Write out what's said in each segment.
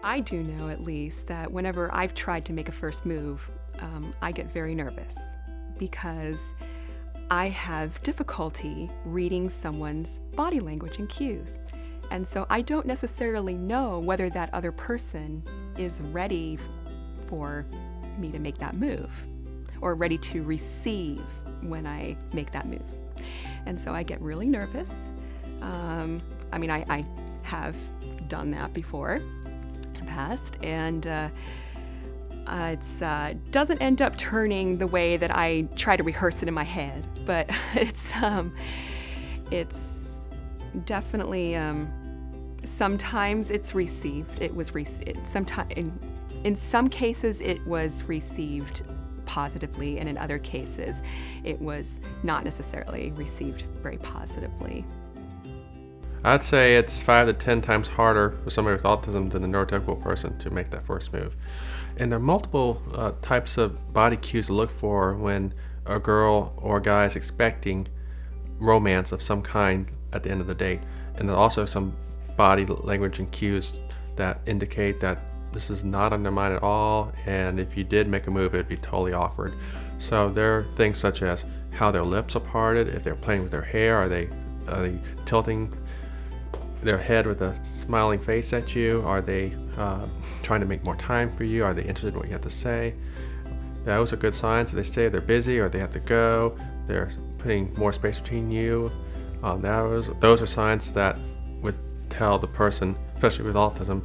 I do know at least that whenever I've tried to make a first move, I get very nervous because I have difficulty reading someone's body language and cues. And so I don't necessarily know whether that other person is ready for me to make that move or ready to receive when I make that move. And so I get really nervous. I have done that before in the past, and it doesn't end up turning the way that I try to rehearse it in my head, but it's definitely sometimes it's received. It was in some cases it was received positively, and in other cases it was not necessarily received very positively. I'd say it's 5 to 10 times harder for somebody with autism than a neurotypical person to make that first move. And there are multiple types of body cues to look for when a girl or a guy is expecting romance of some kind at the end of the date. And there are also some body language and cues that indicate that this is not on their mind at all, and if you did make a move, it'd be totally awkward. So there are things such as how their lips are parted, if they're playing with their hair, are they tilting their head with a smiling face at you? Are they trying to make more time for you? Are they interested in what you have to say? Those are good signs. If they say they're busy or they have to go, they're putting more space between you. Those are signs that would tell the person, especially with autism,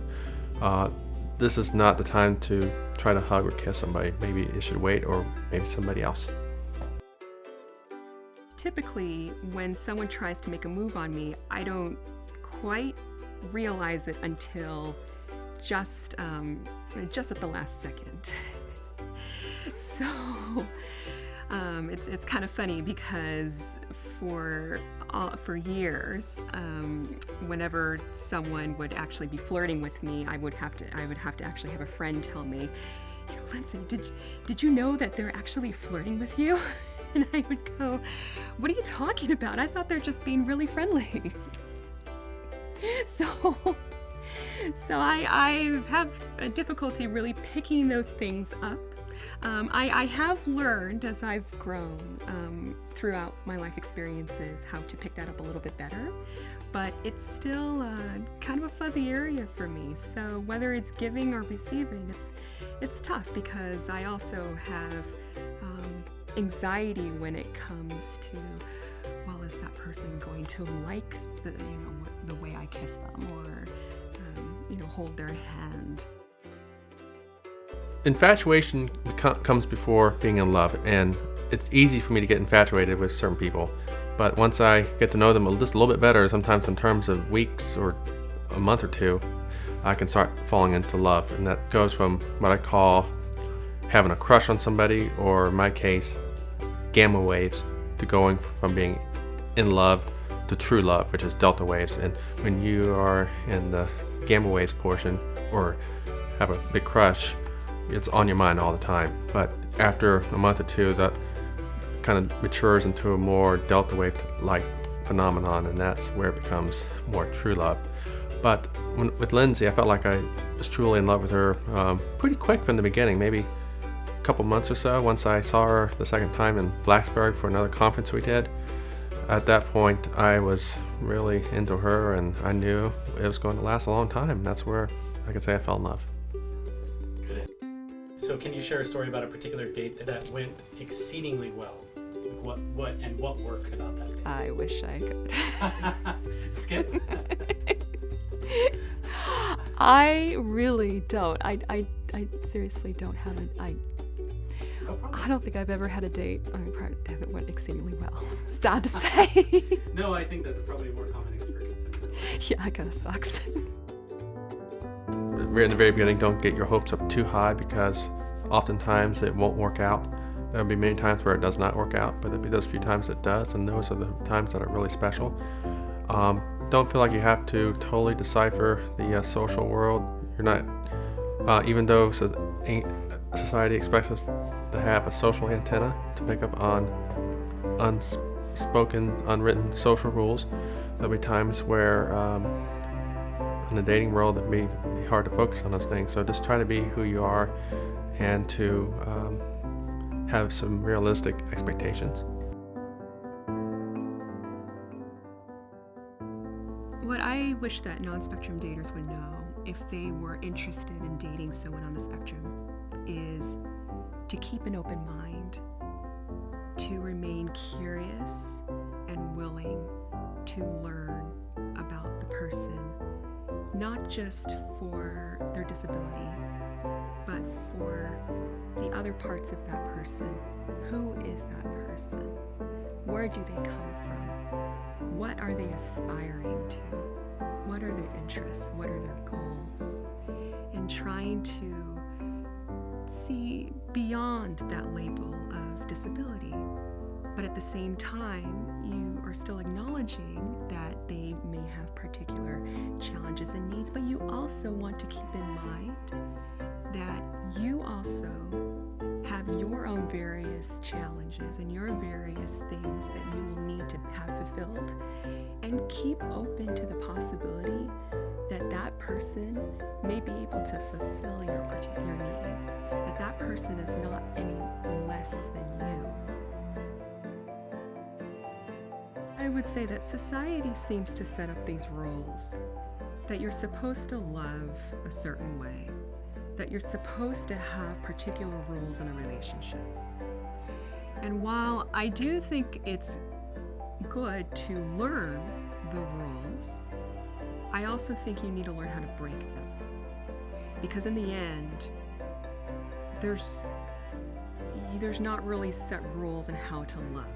this is not the time to try to hug or kiss somebody. Maybe it should wait, or maybe somebody else. Typically, when someone tries to make a move on me, I don't quite realize it until just at the last second. So it's kind of funny because for years, whenever someone would actually be flirting with me, I would have to actually have a friend tell me, Lindsey, did you know that they're actually flirting with you? And I would go, what are you talking about? I thought they're just being really friendly. So I have a difficulty really picking those things up. I have learned as I've grown throughout my life experiences how to pick that up a little bit better, but it's still kind of a fuzzy area for me. So whether it's giving or receiving, it's tough because I also have anxiety when it comes to, well, is that person going to like the way I kiss them or hold their hand? Infatuation comes before being in love, and it's easy for me to get infatuated with certain people. But once I get to know them just a little bit better, sometimes in terms of weeks or a month or two, I can start falling into love. And that goes from what I call having a crush on somebody, or in my case, gamma waves, to going from being in love to true love, which is delta waves. And when you are in the gamma waves portion or have a big crush, it's on your mind all the time. But after a month or two, that kind of matures into a more delta wave-like phenomenon, and that's where it becomes more true love. But with Lindsey, I felt like I was truly in love with her pretty quick from the beginning, maybe a couple months or so. Once I saw her the second time in Blacksburg for another conference we did, at that point I was really into her, and I knew it was going to last a long time. And that's where I could say I fell in love. So can you share a story about a particular date that went exceedingly well? What worked about that date? I wish I could. Skip? I really don't. I seriously don't have No problem. I don't think I've ever had a date that went exceedingly well. Sad to say. No, I think that's probably a more common experience. Yeah, it kind of sucks. In the very beginning, don't get your hopes up too high, because oftentimes it won't work out. There'll be many times where it does not work out, but there'll be those few times it does, and those are the times that are really special. Don't feel like you have to totally decipher the social world. You're not, even though society expects us to have a social antenna to pick up on unspoken, unwritten social rules, there'll be times where in the dating world, it'd be hard to focus on those things. So just try to be who you are and to have some realistic expectations. What I wish that non-spectrum daters would know if they were interested in dating someone on the spectrum is to keep an open mind, to remain curious and willing to learn about the person, not just for their disability, but for the other parts of that person. Who is that person? Where do they come from? What are they aspiring to? What are their interests? What are their goals? And trying to see beyond that label of disability. But at the same time, you are still acknowledging that they may have particular challenges and needs, but you also want to keep in mind that you also have your own various challenges and your various things that you will need to have fulfilled, and keep open to the possibility that that person may be able to fulfill your particular needs, that that person is not any less than you. I would say that society seems to set up these rules, that you're supposed to love a certain way, that you're supposed to have particular rules in a relationship. And while I do think it's good to learn the rules, I also think you need to learn how to break them. Because in the end, there's not really set rules on how to love.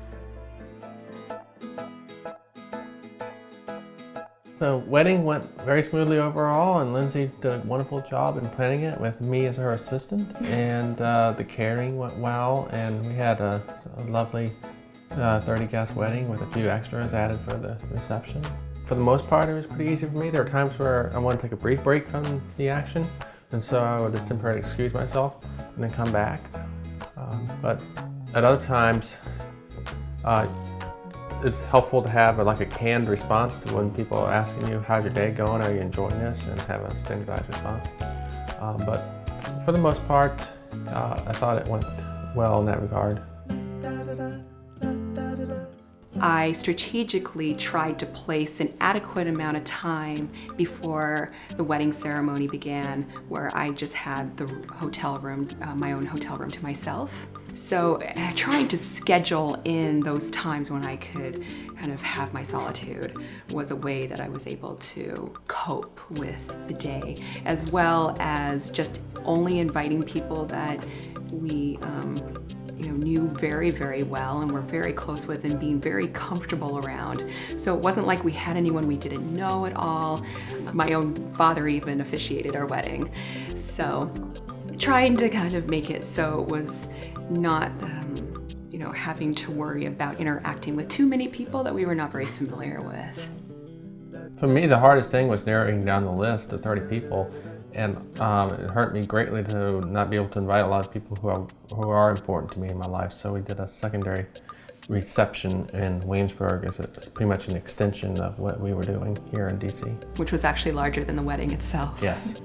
The wedding went very smoothly overall, and Lindsay did a wonderful job in planning it with me as her assistant, and the catering went well, and we had a lovely 30-guest wedding with a few extras added for the reception. For the most part, it was pretty easy for me. There were times where I wanted to take a brief break from the action, and so I would just temporarily excuse myself and then come back. But at other times, it's helpful to have a canned response to when people are asking you, how's your day going, are you enjoying this, and have a standardized response. But for the most part, I thought it went well in that regard. I strategically tried to place an adequate amount of time before the wedding ceremony began, where I just had the hotel room, my own hotel room to myself. So trying to schedule in those times when I could kind of have my solitude was a way that I was able to cope with the day, as well as just only inviting people that we knew very, very well and were very close with and being very comfortable around. So it wasn't like we had anyone we didn't know at all. My own father even officiated our wedding. So trying to kind of make it so it was not, having to worry about interacting with too many people that we were not very familiar with. For me, the hardest thing was narrowing down the list to 30 people. And it hurt me greatly to not be able to invite a lot of people who are important to me in my life. So we did a secondary reception in Williamsburg as pretty much an extension of what we were doing here in DC. Which was actually larger than the wedding itself. Yes,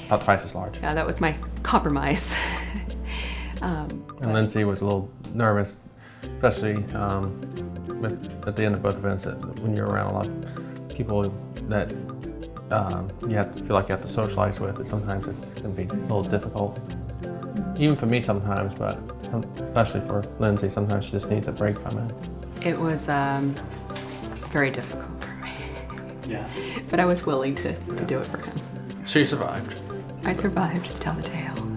about twice as large. Yeah, that was my compromise. And Lindsay was a little nervous, especially at the end of both events, when you're around a lot of people that you have to feel like you have to socialize with. Sometimes it can be a little difficult, even for me sometimes, but especially for Lindsay, sometimes she just needs a break from it. It was very difficult for me. Yeah. But I was willing to do it for him. She survived. I survived to tell the tale.